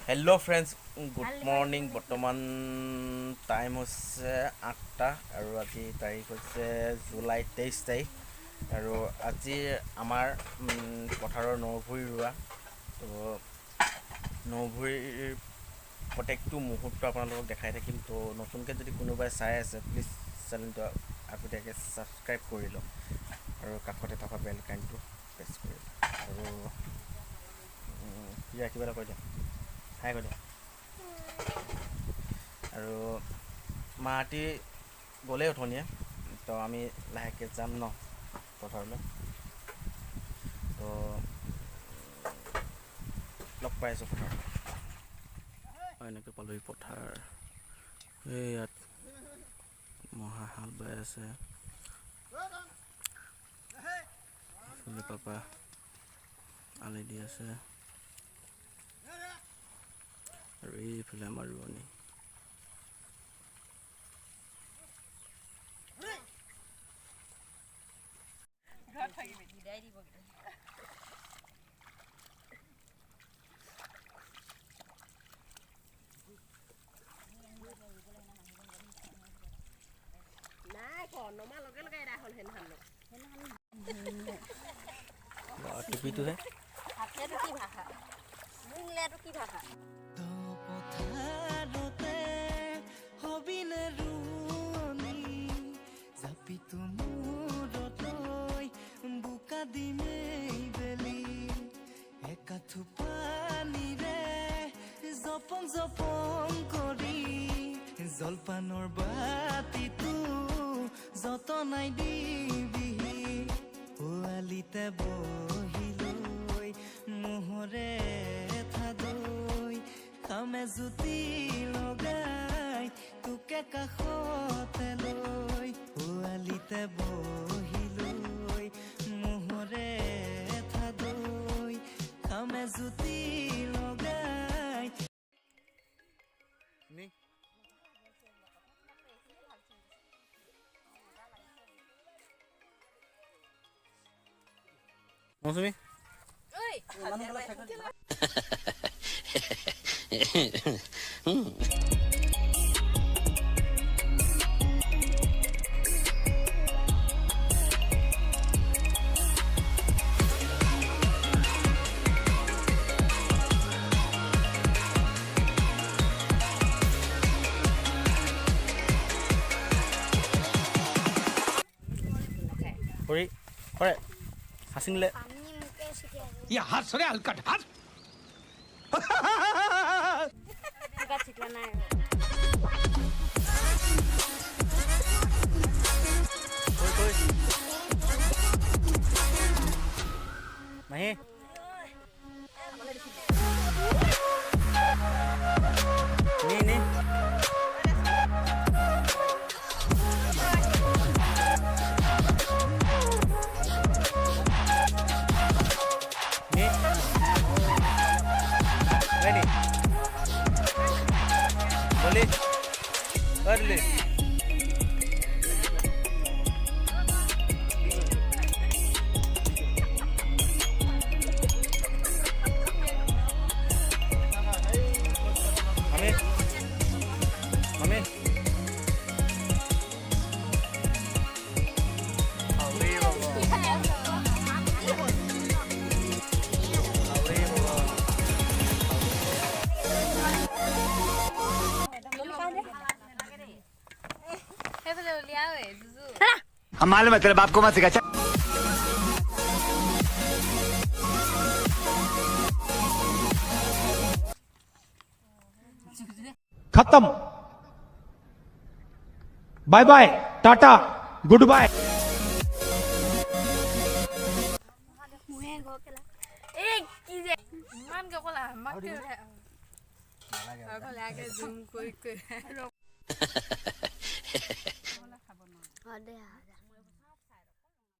hello friends good morning बर्तमान time होছে 8টা আৰু আজি তাৰিখ হৈছে জুলাই 23 তাৰিখ আৰু আজি আমাৰ পথাৰৰ নভুই ৰুৱা তো নভুইৰ প্ৰত্যেকটো মুহূৰ্ত আপোনালোকক দেখাই থাকিম তো নতুনকৈ যদি কোনোবাই চাই আছে প্লিজ চেনেলটো আগতীয়াকৈ ছাবস্ক্ৰাইব কৰি লওক আৰু কাষতে থকা বেল আইকনটো প্ৰেছ কৰি আৰু কিবা এটা কৈ দিয়ক হাই কৈ দিয়ক আৰু মাটি গ'লেই উঠনিয়ে তো আমি লাহেকৈ যাম ন পথাৰলৈ তো লগ পাই আছোঁ পথাৰ এনেকৈ পালোহি পথাৰ এই ইয়াত মহা হাল বাই আছে পাপা আলি দি আছে আৰু এইফালে আমাৰ ৰোৱনী টুপিটোহে জলপানৰ বাতিটো যতনাই দিবি পোৱালিতে বহিলৈ মোহৰে থাদৈ খামে জুতি লগাই তোকে কাষতে লৈ পোৱালিতে বহিলৈ মোহৰে থাদৈ খামে জুতি লগাই মৌচুমী কৰি কৰে হাচিংলে ये हंस रे हलकट हंस नहीं नहीं बोले कर ले मम्मी मम्मी हम मालूम है तेरे बाप को मत सिखा खत्म bye bye tata good bye